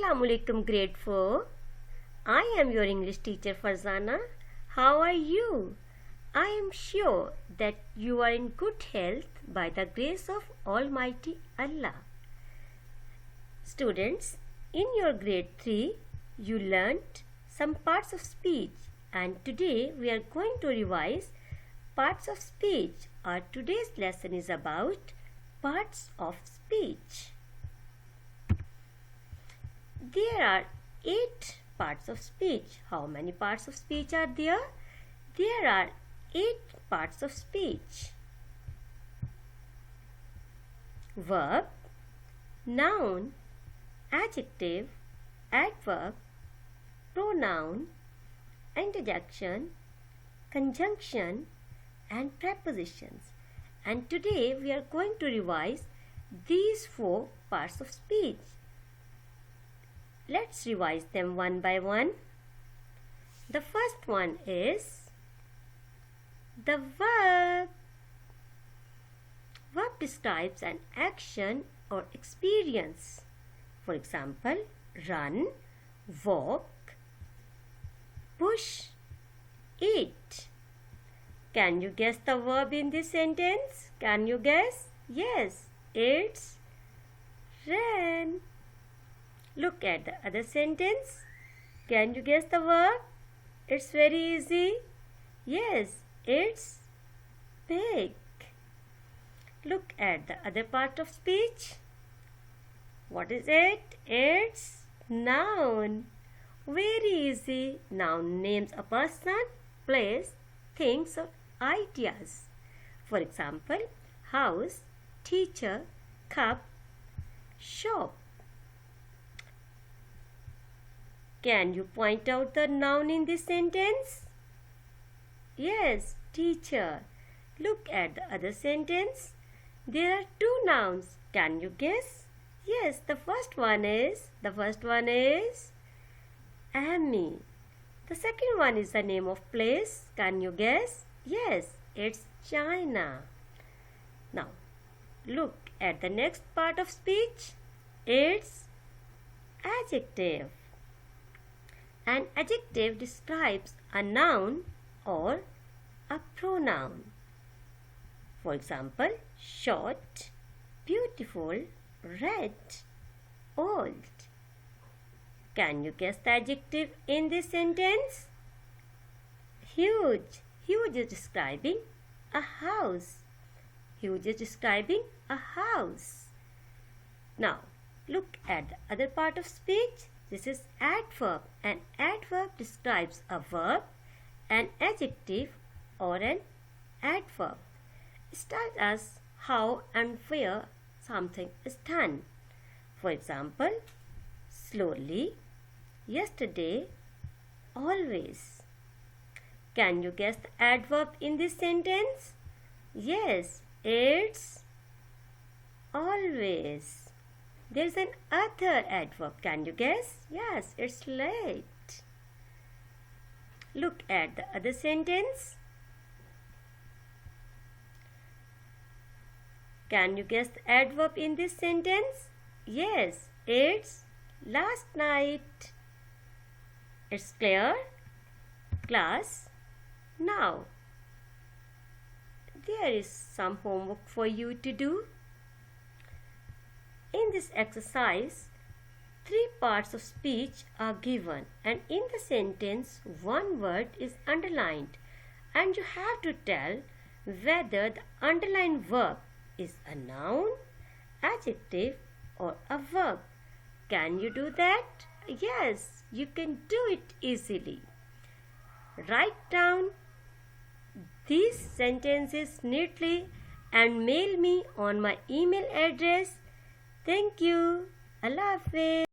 Assalamualaikum grade 4. I am your English teacher Farzana. How are you? I am sure that you are in good health by the grace of Almighty Allah. Students, in your grade 3, you learnt some parts of speech, and today we are going to revise parts of speech. Our today's lesson is about parts of speech. There are 8 parts of speech. How many parts of speech are there? There are 8 parts of speech. Verb, noun, adjective, adverb, pronoun, interjection, conjunction, and prepositions. And today we are going to revise these 4 parts of speech. Let's revise them one by one. The first one is the verb. Verb describes an action or experience. For example, run, walk, push, eat. Can you guess the verb in this sentence? Can you guess? Yes, it's ran. Look at the other sentence. Can you guess the verb? It's very easy. Yes, it's big. Look at the other part of speech. What is it? It's noun. Very easy. Noun names a person, place, things or ideas. For example, house, teacher, cup, shop. Can you point out the noun in this sentence? Yes, teacher. Look at the other sentence. There are 2 nouns. Can you guess? Yes, the first one is Amy. The second one is the name of place. Can you guess? Yes, it's China. Now, look at the next part of speech. It's adjective. An adjective describes a noun or a pronoun. For example, short, beautiful, red, old. Can you guess the adjective in this sentence? Huge. Huge is describing a house. Huge is describing a house. Now, look at the other part of speech. This is adverb. An adverb describes a verb, an adjective, or an adverb. It tells us how and where something is done. For example, slowly, yesterday, always. Can you guess the adverb in this sentence? Yes, it's always. There is an other adverb. Can you guess? Yes, it's late. Look at the other sentence. Can you guess the adverb in this sentence? Yes, it's last night. It's clear? Class, now there is some homework for you to do. In this exercise, 3 parts of speech are given, and in the sentence, 1 word is underlined, and you have to tell whether the underlined verb is a noun, adjective, or a verb. Can you do that? Yes, you can do it easily. Write down these sentences neatly and mail me on my email address. Thank you. Allah Hafiz.